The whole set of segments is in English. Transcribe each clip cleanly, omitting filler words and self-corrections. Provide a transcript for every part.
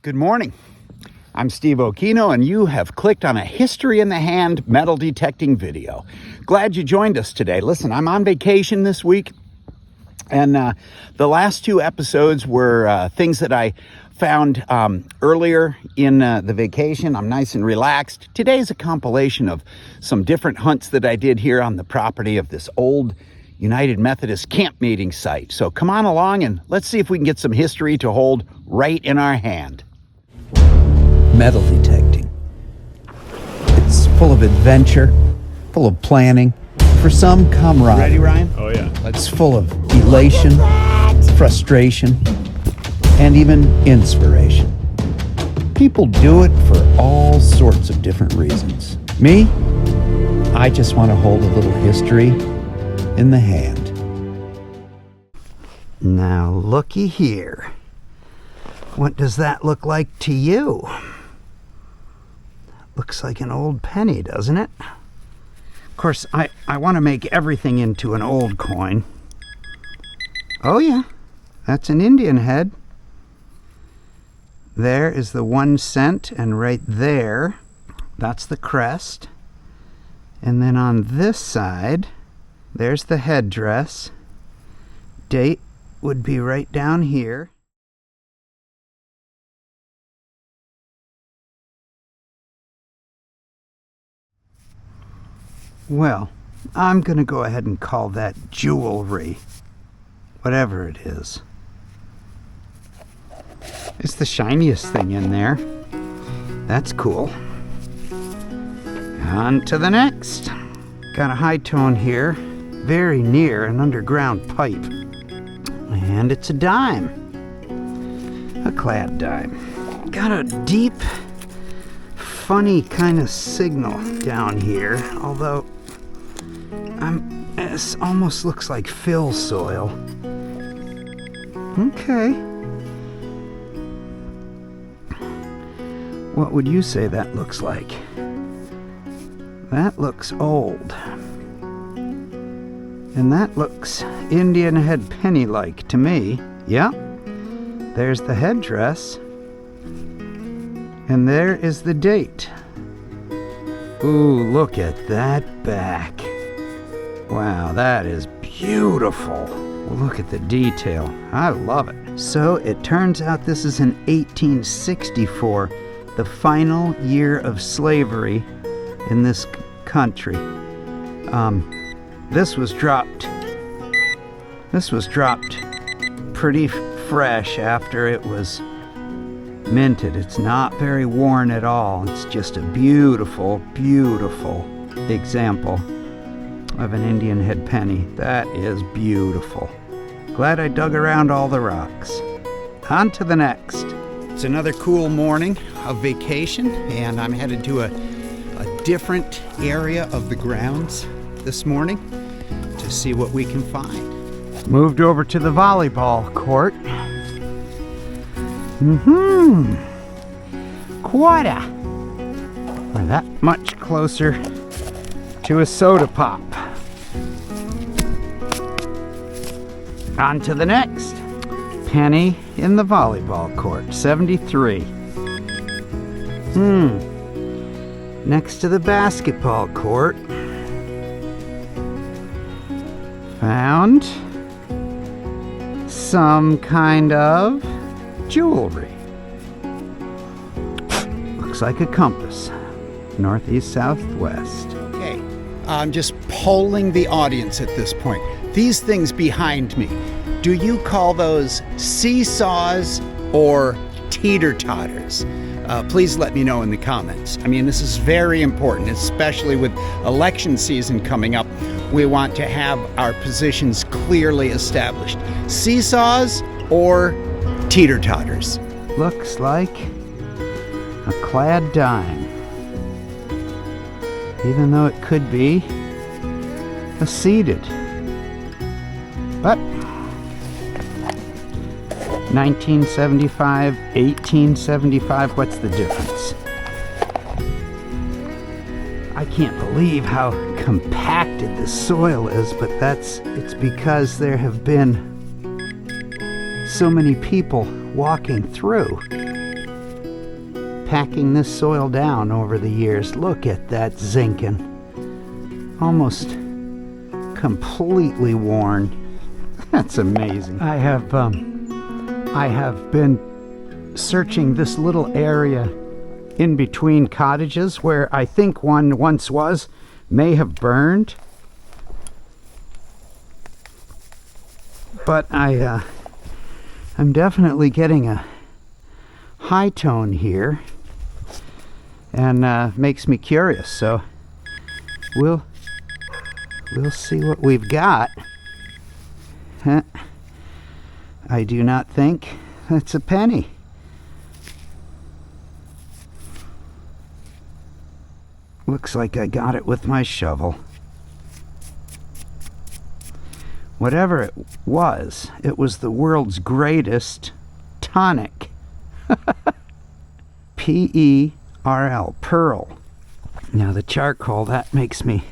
Good morning. I'm Steve Okino, and you have clicked on a History in the Hand metal detecting video. Glad you joined us today. Listen, I'm on vacation this week, and the last two episodes were things that I found earlier in the vacation. I'm nice and relaxed. Today's a compilation of some different hunts that I did here on the property of this old United Methodist camp meeting site. So come on along and let's see if we can get some history to hold right in our hand. Metal detecting. It's full of adventure, full of planning, for some camaraderie. Ready, Ryan? Oh yeah. It's full of elation, frustration, and even inspiration. People do it for all sorts of different reasons. Me, I just want to hold a little history in the hand. Now looky here. What does that look like to you? Looks like an old penny, doesn't it? Of course, I want to make everything into an old coin. Oh yeah, that's an Indian head. There is the 1 cent, and right there, that's the crest. And then on this side, there's the headdress. Date would be right down here. Well, I'm going to go ahead and call that jewelry, whatever it is. It's the shiniest thing in there. That's cool. On to the next. Got a high tone here, very near an underground pipe. And it's a dime. A clad dime. Got a deep, funny kind of signal down here, although it almost looks like fill soil. Okay. What would you say that looks like? That looks old. And that looks Indian head penny-like to me. Yep. There's the headdress. And there is the date. Ooh, look at that back. Wow, that is beautiful. Look at the detail. I love it. So it turns out this is in 1864, the final year of slavery in this country. This was dropped pretty fresh after it was minted. It's not very worn at all. It's just a beautiful, beautiful example of an Indian head penny. That is beautiful. Glad I dug around all the rocks. On to the next. It's another cool morning of vacation, and I'm headed to a different area of the grounds this morning to see what we can find. Moved over to the volleyball court. Quarter. We're that much closer to a soda pop. On to the next. Penny in the volleyball court, 73. Next to the basketball court, found some kind of jewelry. Looks like a compass. Northeast, southwest. Okay, I'm just polling the audience at this point. These things behind me, do you call those seesaws or teeter-totters? Please let me know in the comments. I mean, this is very important, especially with election season coming up. We want to have our positions clearly established. Seesaws or teeter-totters? Looks like a clad dime. Even though it could be a seated. But 1975, 1875, what's the difference? I can't believe how compacted the soil is, but it's because there have been so many people walking through. packing this soil down over the years. Look at that zinkin. Almost completely worn. That's amazing. I have been searching this little area in between cottages where I think one once was, may have burned. But I'm definitely getting a high tone here, and makes me curious. So we'll see what we've got. Huh. I do not think that's a penny. Looks like I got it with my shovel. Whatever it was the world's greatest tonic. P-E-R-L, pearl. Now the charcoal, that makes me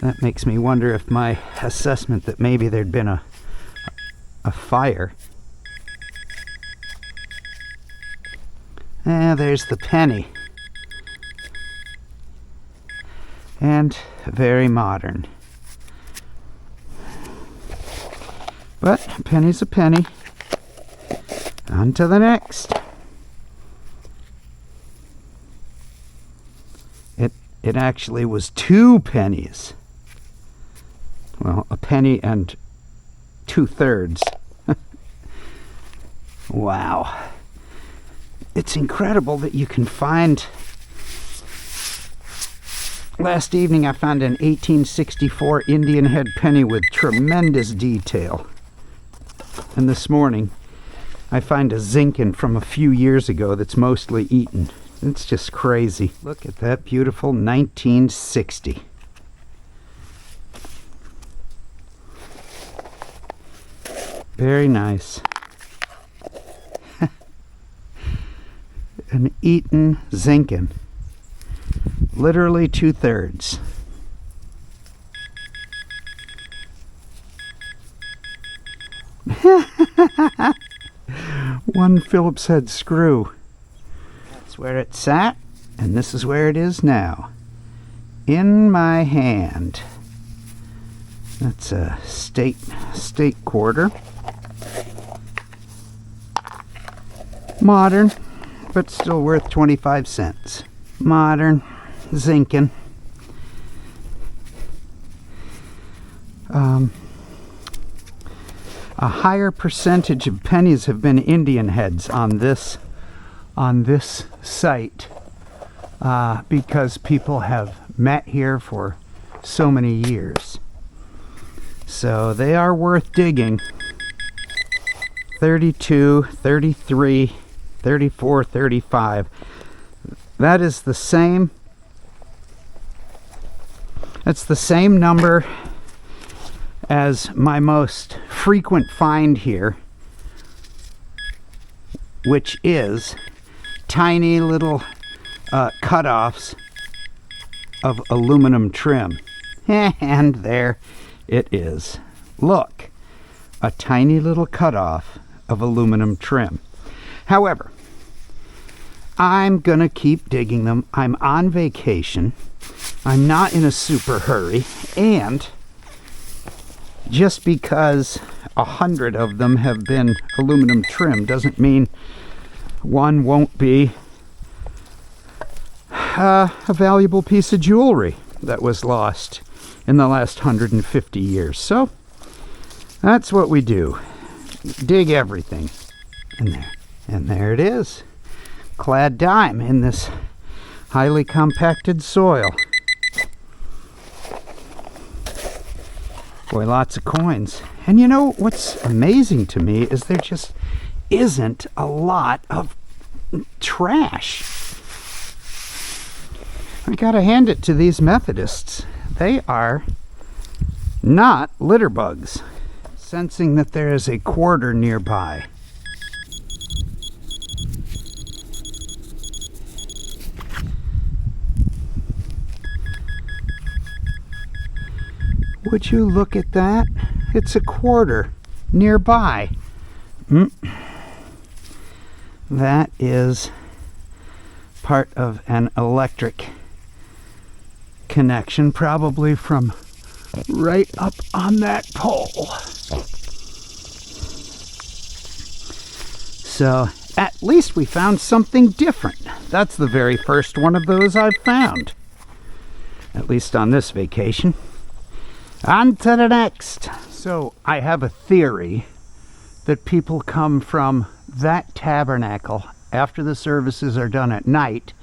wonder if my assessment that maybe there'd been a fire. There's the penny. And very modern. But a penny's a penny. On to the next. It actually was 2 pennies. Well, a penny and 2/3. Wow. It's incredible that you can find... Last evening I found an 1864 Indian head penny with tremendous detail. And this morning I find a zinkin from a few years ago that's mostly eaten. It's just crazy. Look at that beautiful 1960. Very nice. An eaten zinkin. Literally 2/3. One Phillips head screw. That's where it sat, and this is where it is now. In my hand. That's a state quarter. Modern, but still worth 25 cents. Modern, zinkin. A higher percentage of pennies have been Indian heads on this site because people have met here for so many years. So they are worth digging. 32, 33, 34, 35. That is the same. That's the same number as my most frequent find here, which is tiny little cutoffs of aluminum trim. And there it is. Look, a tiny little cutoff of aluminum trim. However, I'm gonna keep digging them. I'm on vacation. I'm not in a super hurry, and just because 100 of them have been aluminum trim doesn't mean one won't be a valuable piece of jewelry that was lost in the last 150 years. So that's what we do. Dig everything. And there it is. Clad dime in this highly compacted soil. Boy, lots of coins. And you know what's amazing to me is there just isn't a lot of trash. I gotta hand it to these Methodists. They are not litter bugs. Sensing that there is a quarter nearby. Would you look at that? It's a quarter nearby. That is part of an electric connection, probably from right up on that pole. So at least we found something different. That's the very first one of those I've found, at least on this vacation. On to the next. So I have a theory that people come from that tabernacle after the services are done at night.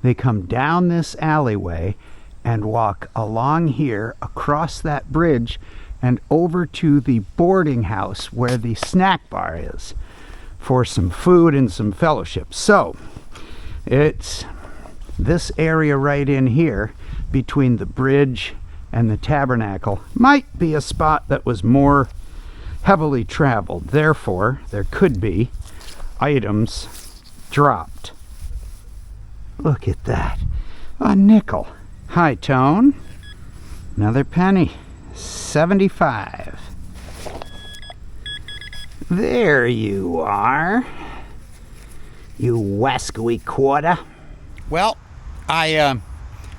They come down this alleyway and walk along here, across that bridge, and over to the boarding house where the snack bar is, for some food and some fellowship. So it's this area right in here between the bridge and the tabernacle might be a spot that was more heavily traveled. Therefore, there could be items dropped. Look at that. A nickel. High tone. Another penny. 75. There you are. You wascally quarter. Well, I'm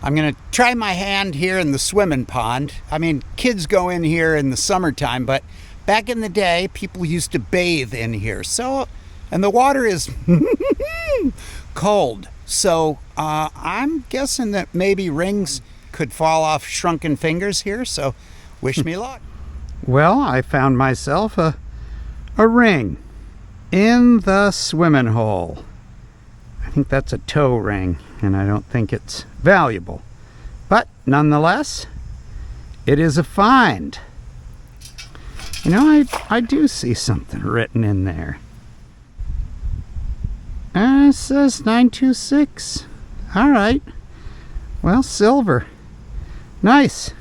going to try my hand here in the swimming pond. I mean, kids go in here in the summertime, but back in the day, people used to bathe in here. So, and the water is cold. So, I'm guessing that maybe rings could fall off shrunken fingers here. So, wish me luck. Well, I found myself a ring in the swimming hole. I think that's a toe ring, and I don't think it's valuable. But nonetheless, it is a find. You know, I do see something written in there. It says 926. All right. Well, silver. Nice.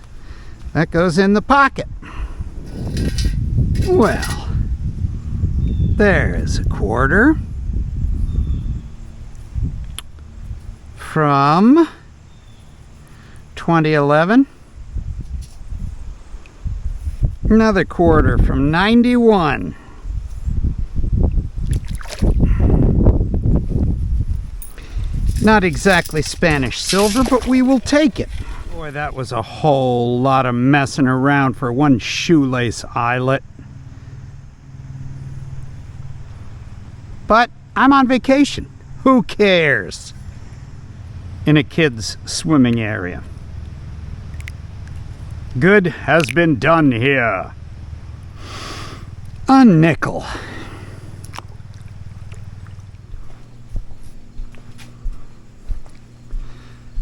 That goes in the pocket. Well, there's a quarter from 2011. Another quarter from 91. Not exactly Spanish silver, but we will take it. Boy, that was a whole lot of messing around for one shoelace eyelet. But I'm on vacation. Who cares? In a kid's swimming area. Good has been done here. A nickel.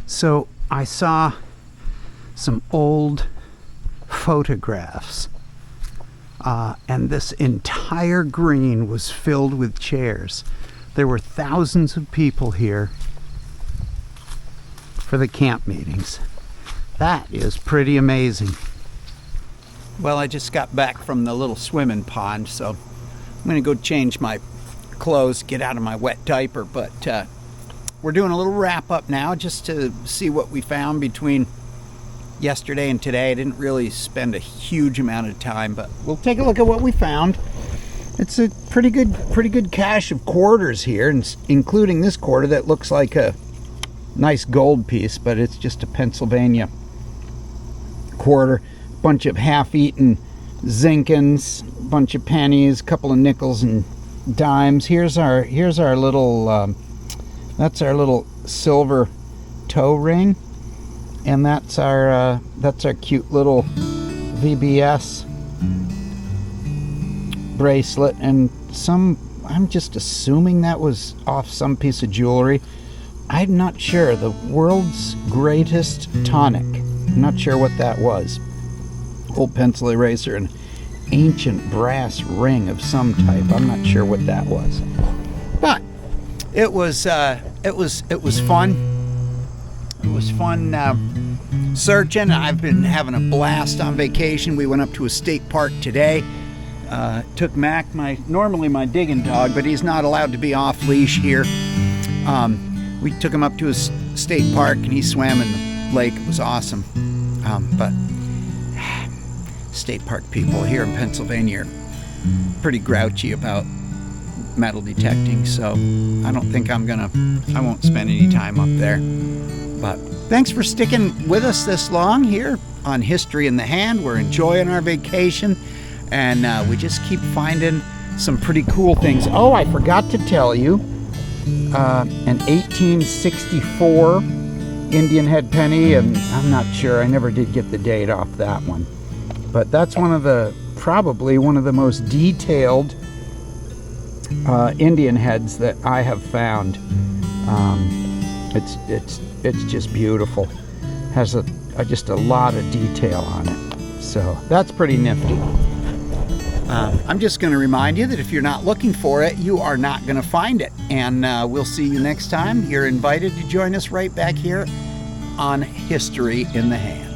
So I saw some old photographs, and this entire green was filled with chairs. There were thousands of people here for the camp meetings. That is pretty amazing. Well, I just got back from the little swimming pond, so I'm going to go change my clothes, get out of my wet diaper, but we're doing a little wrap up now just to see what we found between yesterday and today. I didn't really spend a huge amount of time, but we'll take a look at what we found. It's a pretty good cache of quarters here, including this quarter that looks like a nice gold piece, but it's just a Pennsylvania quarter. Bunch of half-eaten zinkins, bunch of pennies, couple of nickels and dimes. Here's our little that's our little silver toe ring, and that's our cute little VBS bracelet, and I'm just assuming that was off some piece of jewelry. I'm not sure. The world's greatest tonic. I'm not sure what that was. Old pencil eraser, an ancient brass ring of some type. I'm not sure what that was. But it was fun. It was fun searching. I've been having a blast on vacation. We went up to a state park today. Took Mac, normally my digging dog, but he's not allowed to be off leash here. We took him up to a state park and he swam in the lake. It was awesome. But state park people here in Pennsylvania are pretty grouchy about metal detecting, so I don't think I won't spend any time up there. But thanks for sticking with us this long here on History in the Hand. We're enjoying our vacation, and we just keep finding some pretty cool things. Oh, I forgot to tell you, an 1864 Indian head penny, and I'm not sure, I never did get the date off that one. But that's probably one of the most detailed Indian heads that I have found. It's just beautiful. Has just a lot of detail on it. So that's pretty nifty. I'm just going to remind you that if you're not looking for it, you are not going to find it. And we'll see you next time. You're invited to join us right back here on History in the Hand.